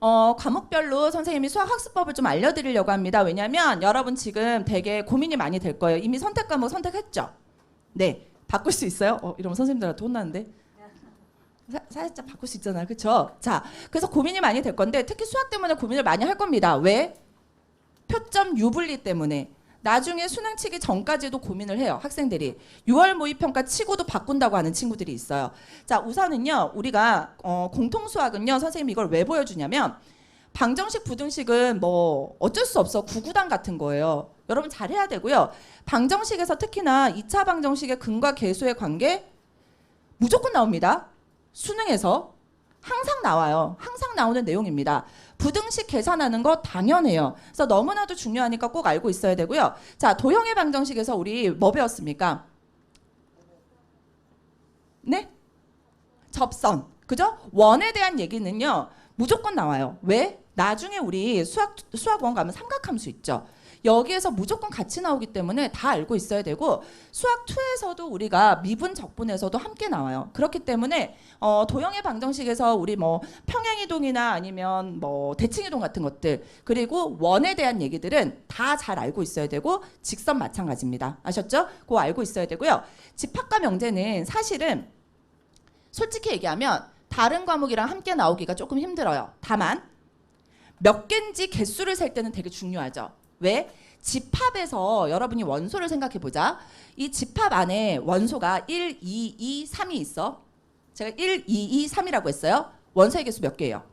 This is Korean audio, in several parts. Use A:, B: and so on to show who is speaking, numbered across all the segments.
A: 과목별로 선생님이 수학 학습법을 좀 알려드리려고 합니다. 왜냐하면 여러분 지금 되게 고민이 많이 될 거예요. 이미 선택 과목 선택했죠? 네. 바꿀 수 있어요? 이러면 선생님들한테 혼나는데. 살짝 바꿀 수 있잖아요. 그렇죠? 자, 그래서 고민이 많이 될 건데 특히 수학 때문에 고민을 많이 할 겁니다. 왜? 표점 유불리 때문에. 나중에 수능 치기 전까지도 고민을 해요. 학생들이. 6월 모의평가 치고도 바꾼다고 하는 친구들이 있어요. 자, 우선은요. 우리가 공통수학은요. 선생님이 이걸 왜 보여주냐면 방정식, 부등식은 뭐 어쩔 수 없어. 구구단 같은 거예요. 여러분 잘해야 되고요. 방정식에서 특히나 2차 방정식의 근과 계수의 관계 무조건 나옵니다. 수능에서 항상 나와요. 항상 나오는 내용입니다. 부등식 계산하는 거 당연해요. 그래서 너무나도 중요하니까 꼭 알고 있어야 되고요. 자, 도형의 방정식에서 우리 뭐 배웠습니까? 네? 접선. 그죠? 원에 대한 얘기는요. 무조건 나와요. 왜? 나중에 우리 수학원 가면 삼각함수 있죠. 여기에서 무조건 같이 나오기 때문에 다 알고 있어야 되고 수학 2에서도 우리가 미분 적분에서도 함께 나와요. 그렇기 때문에 도형의 방정식에서 우리 뭐 평행이동이나 아니면 뭐 대칭이동 같은 것들 그리고 원에 대한 얘기들은 다 잘 알고 있어야 되고 직선 마찬가지입니다. 아셨죠? 그거 알고 있어야 되고요. 집합과 명제는 사실은 솔직히 얘기하면 다른 과목이랑 함께 나오기가 조금 힘들어요. 다만 몇 개인지 개수를 셀 때는 되게 중요하죠. 왜? 집합에서 여러분이 원소를 생각해 보자. 이 집합 안에 원소가 1, 2, 2, 3이 있어. 제가 1, 2, 2, 3이라고 했어요. 원소의 개수 몇 개예요?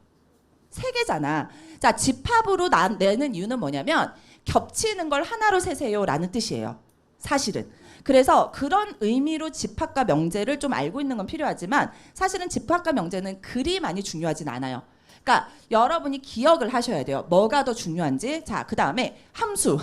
A: 3개잖아. 자, 집합으로 내는 이유는 뭐냐면 겹치는 걸 하나로 세세요 라는 뜻이에요. 사실은. 그래서 그런 의미로 집합과 명제를 좀 알고 있는 건 필요하지만 사실은 집합과 명제는 그리 많이 중요하진 않아요. 그러니까 여러분이 기억을 하셔야 돼요. 뭐가 더 중요한지. 자, 그 다음에 함수.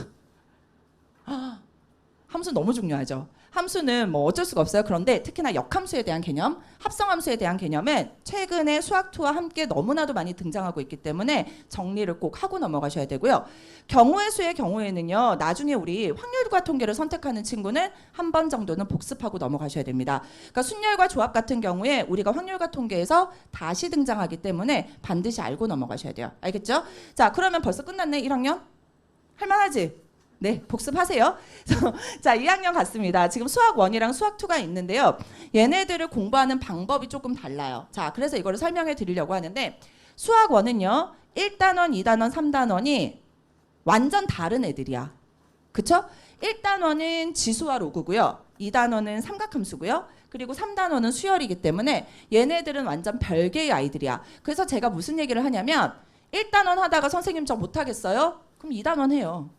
A: 함수 너무 중요하죠. 함수는 뭐 어쩔 수가 없어요. 그런데 특히나 역함수에 대한 개념, 합성함수에 대한 개념은 최근에 수학2와 함께 너무나도 많이 등장하고 있기 때문에 정리를 꼭 하고 넘어가셔야 되고요. 경우의 수의 경우에는요. 나중에 우리 확률과 통계를 선택하는 친구는 한 번 정도는 복습하고 넘어가셔야 됩니다. 그러니까 순열과 조합 같은 경우에 우리가 확률과 통계에서 다시 등장하기 때문에 반드시 알고 넘어가셔야 돼요. 알겠죠? 자, 그러면 벌써 끝났네. 1학년? 할만하지? 네, 복습하세요. 자, 2학년 갔습니다. 지금 수학 1이랑 수학 2가 있는데요. 얘네들을 공부하는 방법이 조금 달라요. 자, 그래서 이거를 설명해 드리려고 하는데 수학 1은요. 1단원, 2단원, 3단원이 완전 다른 애들이야. 그쵸? 1단원은 지수와 로그고요. 2단원은 삼각함수고요. 그리고 3단원은 수열이기 때문에 얘네들은 완전 별개의 아이들이야. 그래서 제가 무슨 얘기를 하냐면 1단원 하다가 선생님 저 못하겠어요? 그럼 2단원 해요.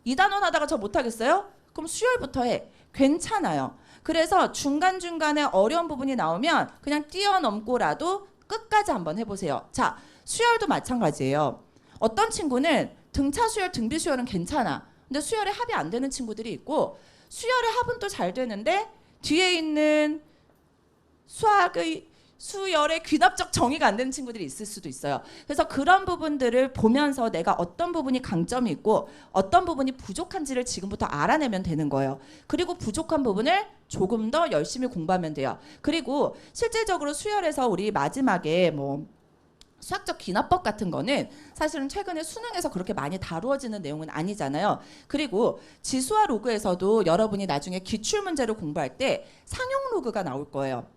A: 2단원 하다가 저 못하겠어요? 그럼 수열부터 해. 괜찮아요. 그래서 중간중간에 어려운 부분이 나오면 그냥 뛰어넘고라도 끝까지 한번 해보세요. 자, 수열도 마찬가지예요. 어떤 친구는 등차 수열, 등비 수열은 괜찮아. 근데 수열에 합이 안 되는 친구들이 있고 수열의 합은 또 잘 되는데 뒤에 있는 수열의 귀납적 정의가 안 되는 친구들이 있을 수도 있어요. 그래서 그런 부분들을 보면서 내가 어떤 부분이 강점이 있고 어떤 부분이 부족한지를 지금부터 알아내면 되는 거예요. 그리고 부족한 부분을 조금 더 열심히 공부하면 돼요. 그리고 실질적으로 수열에서 우리 마지막에 뭐 수학적 귀납법 같은 거는 사실은 최근에 수능에서 그렇게 많이 다루어지는 내용은 아니잖아요. 그리고 지수와 로그에서도 여러분이 나중에 기출문제를 공부할 때 상용 로그가 나올 거예요.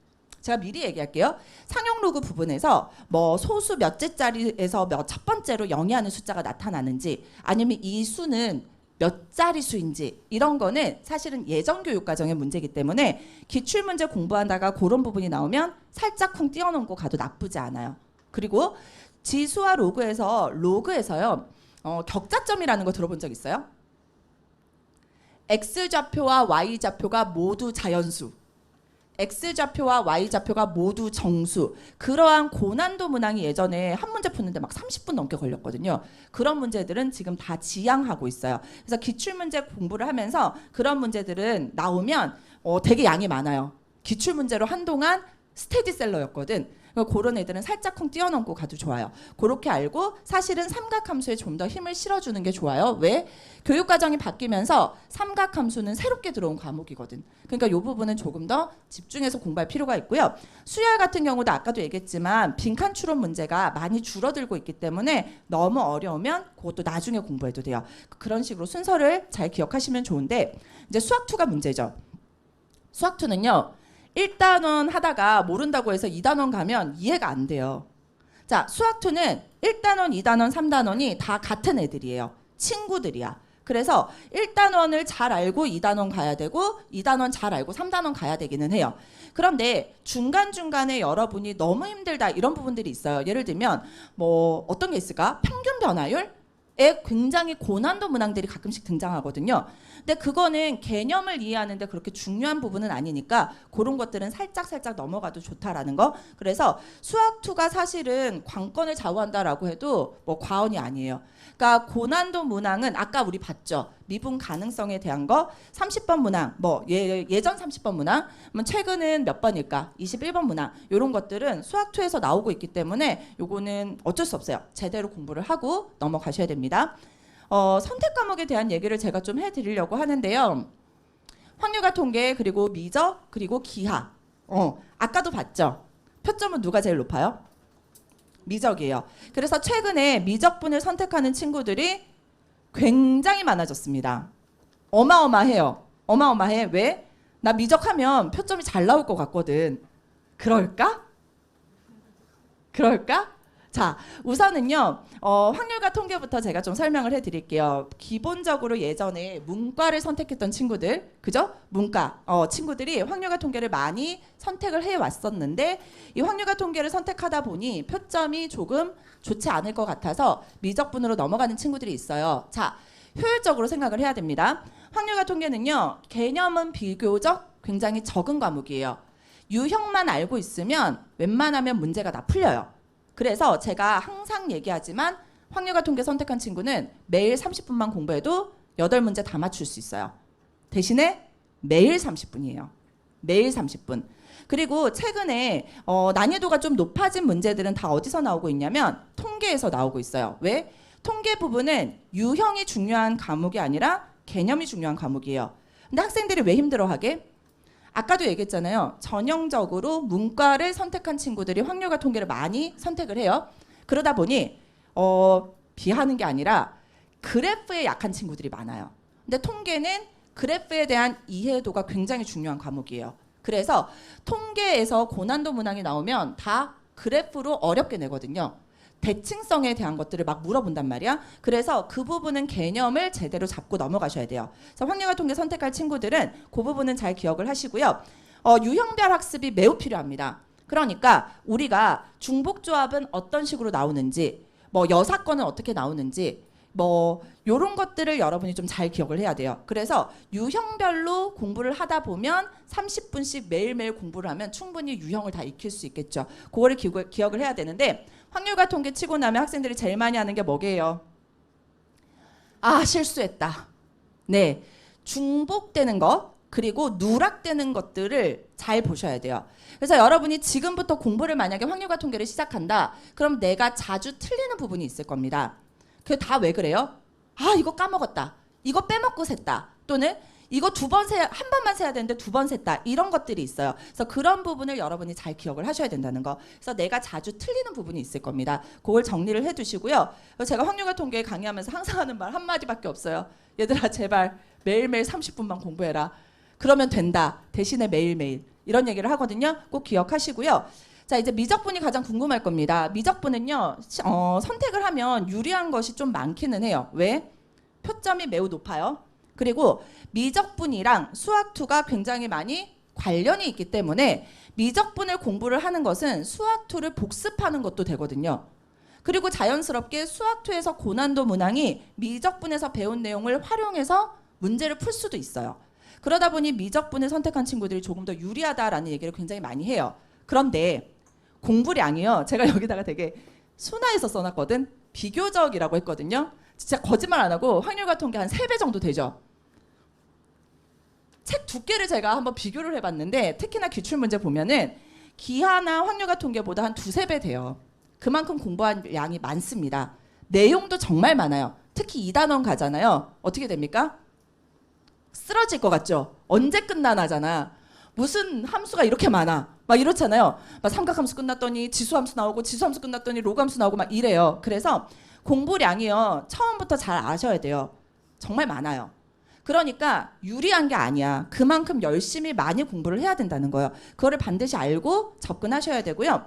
A: 제가 미리 얘기할게요. 상용 로그 부분에서 뭐 소수 몇째 자리에서 첫 번째로 영위하는 숫자가 나타나는지 아니면 이 수는 몇 자리 수인지 이런 거는 사실은 예전 교육 과정의 문제이기 때문에 기출문제 공부하다가 그런 부분이 나오면 살짝 쿵 띄워놓고 가도 나쁘지 않아요. 그리고 지수와 로그에서요. 격자점이라는 거 들어본 적 있어요? X좌표와 Y좌표가 모두 자연수. X좌표와 Y좌표가 모두 정수. 그러한 고난도 문항이 예전에 한 문제 푸는데 막 30분 넘게 걸렸거든요. 그런 문제들은 지금 다 지양하고 있어요. 그래서 기출문제 공부를 하면서 그런 문제들은 나오면 되게 양이 많아요. 기출문제로 한동안 스테디셀러였거든. 그러니까 그런 애들은 살짝 쿵 뛰어넘고 가도 좋아요. 그렇게 알고 사실은 삼각함수에 좀 더 힘을 실어주는 게 좋아요. 왜? 교육과정이 바뀌면서 삼각함수는 새롭게 들어온 과목이거든. 그러니까 이 부분은 조금 더 집중해서 공부할 필요가 있고요. 수열 같은 경우도 아까도 얘기했지만 빈칸 추론 문제가 많이 줄어들고 있기 때문에 너무 어려우면 그것도 나중에 공부해도 돼요. 그런 식으로 순서를 잘 기억하시면 좋은데 이제 수학2가 문제죠. 수학2는요. 1단원 하다가 모른다고 해서 2단원 가면 이해가 안 돼요. 자, 수학2는 1단원, 2단원, 3단원이 다 같은 애들이에요. 친구들이야. 그래서 1단원을 잘 알고 2단원 가야 되고 2단원 잘 알고 3단원 가야 되기는 해요. 그런데 중간중간에 여러분이 너무 힘들다 이런 부분들이 있어요. 예를 들면 뭐 어떤 게 있을까? 평균 변화율? 에 굉장히 고난도 문항들이 가끔씩 등장하거든요. 근데 그거는 개념을 이해하는데 그렇게 중요한 부분은 아니니까 그런 것들은 살짝 넘어가도 좋다라는 거. 그래서 수학2가 사실은 관건을 좌우한다라고 해도 뭐 과언이 아니에요. 그러니까 고난도 문항은 아까 우리 봤죠. 미분 가능성에 대한 거 30번 문항, 뭐 예전 30번 문항, 최근은 몇 번일까? 21번 문항. 이런 것들은 수학2에서 나오고 있기 때문에 요거는 어쩔 수 없어요. 제대로 공부를 하고 넘어가셔야 됩니다. 선택 과목에 대한 얘기를 제가 좀 해드리려고 하는데요. 확률과 통계, 그리고 미적, 그리고 기하. 아까도 봤죠? 표점은 누가 제일 높아요? 미적이에요. 그래서 최근에 미적분을 선택하는 친구들이 굉장히 많아졌습니다. 어마어마해요. 어마어마해. 왜? 나 미적하면 표점이 잘 나올 것 같거든. 그럴까? 그럴까? 자, 우선은요. 확률과 통계부터 제가 좀 설명을 해드릴게요. 기본적으로 예전에 문과를 선택했던 친구들, 그죠? 문과 친구들이 확률과 통계를 많이 선택을 해왔었는데 이 확률과 통계를 선택하다 보니 표점이 조금 좋지 않을 것 같아서 미적분으로 넘어가는 친구들이 있어요. 자, 효율적으로 생각을 해야 됩니다. 확률과 통계는요. 개념은 비교적 굉장히 적은 과목이에요. 유형만 알고 있으면 웬만하면 문제가 다 풀려요. 그래서 제가 항상 얘기하지만 확률과 통계 선택한 친구는 매일 30분만 공부해도 8문제 다 맞출 수 있어요. 대신에 매일 30분이에요. 매일 30분. 그리고 최근에 난이도가 좀 높아진 문제들은 다 어디서 나오고 있냐면 통계에서 나오고 있어요. 왜? 통계 부분은 유형이 중요한 과목이 아니라 개념이 중요한 과목이에요. 근데 학생들이 왜 힘들어하게? 아까도 얘기했잖아요. 전형적으로 문과를 선택한 친구들이 확률과 통계를 많이 선택을 해요. 그러다 보니 비하는 게 아니라 그래프에 약한 친구들이 많아요. 근데 통계는 그래프에 대한 이해도가 굉장히 중요한 과목이에요. 그래서 통계에서 고난도 문항이 나오면 다 그래프로 어렵게 내거든요. 대칭성에 대한 것들을 막 물어본단 말이야. 그래서 그 부분은 개념을 제대로 잡고 넘어가셔야 돼요. 그래서 확률과 통계 선택할 친구들은 그 부분은 잘 기억을 하시고요. 유형별 학습이 매우 필요합니다. 그러니까 우리가 중복조합은 어떤 식으로 나오는지, 뭐 여사건은 어떻게 나오는지, 뭐 요런 것들을 여러분이 좀 잘 기억을 해야 돼요. 그래서 유형별로 공부를 하다 보면 30분씩 매일매일 공부를 하면 충분히 유형을 다 익힐 수 있겠죠. 그거를 기억을 해야 되는데 확률과 통계 치고 나면 학생들이 제일 많이 하는 게 뭐게요? 아, 실수했다. 네, 중복되는 것 그리고 누락되는 것들을 잘 보셔야 돼요. 그래서 여러분이 지금부터 공부를 만약에 확률과 통계를 시작한다. 그럼 내가 자주 틀리는 부분이 있을 겁니다. 그게 다 왜 그래요? 아, 이거 까먹었다. 이거 빼먹고 샜다. 또는 이거 한 번만 세야 되는데 2번 셌다. 이런 것들이 있어요. 그래서 그런 부분을 여러분이 잘 기억을 하셔야 된다는 거. 그래서 내가 자주 틀리는 부분이 있을 겁니다. 그걸 정리를 해두시고요. 제가 확률과 통계 강의하면서 항상 하는 말 한마디밖에 없어요. 얘들아, 제발 매일매일 30분만 공부해라. 그러면 된다. 대신에 매일매일. 이런 얘기를 하거든요. 꼭 기억하시고요. 자, 이제 미적분이 가장 궁금할 겁니다. 미적분은요, 선택을 하면 유리한 것이 좀 많기는 해요. 왜? 표점이 매우 높아요. 그리고 미적분이랑 수학2가 굉장히 많이 관련이 있기 때문에 미적분을 공부를 하는 것은 수학2를 복습하는 것도 되거든요. 그리고 자연스럽게 수학2에서 고난도 문항이 미적분에서 배운 내용을 활용해서 문제를 풀 수도 있어요. 그러다 보니 미적분을 선택한 친구들이 조금 더 유리하다라는 얘기를 굉장히 많이 해요. 그런데 공부량이요. 제가 여기다가 되게 순화해서 써놨거든. 비교적이라고 했거든요. 진짜 거짓말 안 하고 확률과 통계 한 3배 정도 되죠. 책 두께를 제가 한번 비교를 해봤는데 특히나 기출문제 보면은 기하나 확률과 통계보다 한 두세 배 돼요. 그만큼 공부한 양이 많습니다. 내용도 정말 많아요. 특히 2단원 가잖아요. 어떻게 됩니까? 쓰러질 것 같죠? 언제 끝나나잖아. 무슨 함수가 이렇게 많아. 막 이렇잖아요. 막 삼각함수 끝났더니 지수함수 나오고 지수함수 끝났더니 로그함수 나오고 막 이래요. 그래서 공부량이요. 처음부터 잘 아셔야 돼요. 정말 많아요. 그러니까 유리한 게 아니야. 그만큼 열심히 많이 공부를 해야 된다는 거예요. 그거를 반드시 알고 접근하셔야 되고요.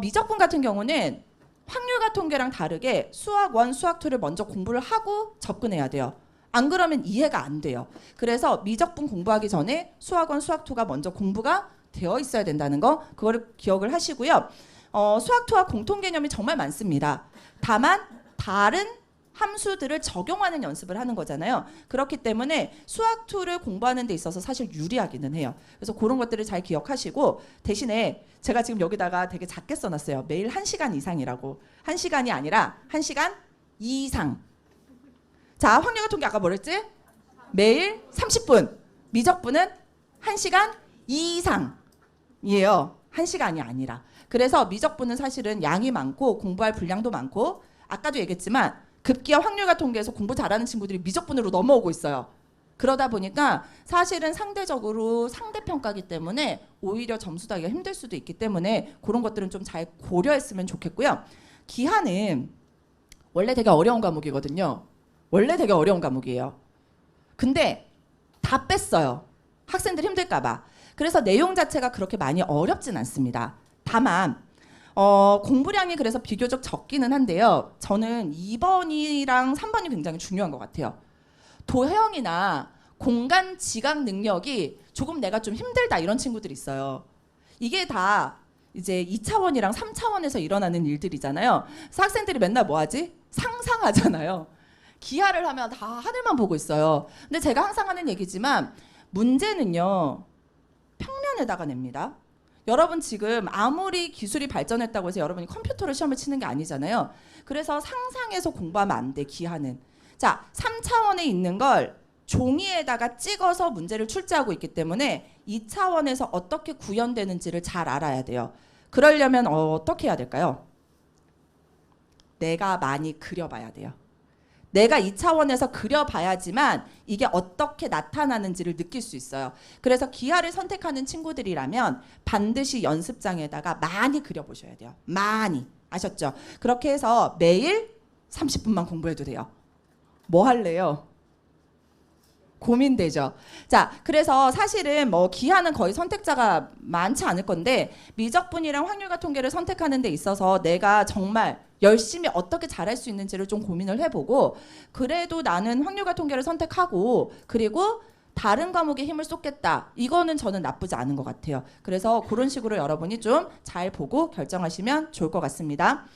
A: 미적분 같은 경우는 확률과 통계랑 다르게 수학 1, 수학 2를 먼저 공부를 하고 접근해야 돼요. 안 그러면 이해가 안 돼요. 그래서 미적분 공부하기 전에 수학 1, 수학 2가 먼저 공부가 되어 있어야 된다는 거 그거를 기억을 하시고요. 수학 2와 공통 개념이 정말 많습니다. 다만 다른 함수들을 적용하는 연습을 하는 거잖아요. 그렇기 때문에 수학 2를 공부하는 데 있어서 사실 유리하기는 해요. 그래서 그런 것들을 잘 기억하시고 대신에 제가 지금 여기다가 되게 작게 써놨어요. 매일 1시간 이상이라고. 1시간이 아니라 1시간 이상. 자, 확률과 통계 아까 뭐랬지? 매일 30분. 미적분은 1시간 이상이에요. 1시간이 아니라. 그래서 미적분은 사실은 양이 많고 공부할 분량도 많고 아까도 얘기했지만 급기야 확률과 통계에서 공부 잘하는 친구들이 미적분으로 넘어오고 있어요. 그러다 보니까 사실은 상대적으로 상대평가기 때문에 오히려 점수 따기가 힘들 수도 있기 때문에 그런 것들은 좀 잘 고려했으면 좋겠고요. 기하는 원래 되게 어려운 과목이거든요. 원래 되게 어려운 과목이에요. 근데 다 뺐어요. 학생들 힘들까 봐. 그래서 내용 자체가 그렇게 많이 어렵진 않습니다. 다만 공부량이 그래서 비교적 적기는 한데요. 저는 2번이랑 3번이 굉장히 중요한 것 같아요. 도형이나 공간 지각 능력이 조금 내가 좀 힘들다 이런 친구들이 있어요. 이게 다 이제 2차원이랑 3차원에서 일어나는 일들이잖아요. 그래서 학생들이 맨날 뭐 하지? 상상하잖아요. 기하를 하면 다 하늘만 보고 있어요. 근데 제가 항상 하는 얘기지만 문제는요. 평면에다가 냅니다. 여러분 지금 아무리 기술이 발전했다고 해서 여러분이 컴퓨터로 시험을 치는 게 아니잖아요. 그래서 상상해서 공부하면 안 돼, 기하는. 자, 3차원에 있는 걸 종이에다가 찍어서 문제를 출제하고 있기 때문에 2차원에서 어떻게 구현되는지를 잘 알아야 돼요. 그러려면 어떻게 해야 될까요? 내가 많이 그려봐야 돼요. 내가 2차원에서 그려봐야지만 이게 어떻게 나타나는지를 느낄 수 있어요. 그래서 기하를 선택하는 친구들이라면 반드시 연습장에다가 많이 그려보셔야 돼요. 많이. 아셨죠? 그렇게 해서 매일 30분만 공부해도 돼요. 뭐 할래요? 고민되죠. 자, 그래서 사실은 뭐 기하는 거의 선택자가 많지 않을 건데 미적분이랑 확률과 통계를 선택하는 데 있어서 내가 정말 열심히 어떻게 잘할 수 있는지를 좀 고민을 해보고 그래도 나는 확률과 통계를 선택하고 그리고 다른 과목에 힘을 쏟겠다. 이거는 저는 나쁘지 않은 것 같아요. 그래서 그런 식으로 여러분이 좀 잘 보고 결정하시면 좋을 것 같습니다.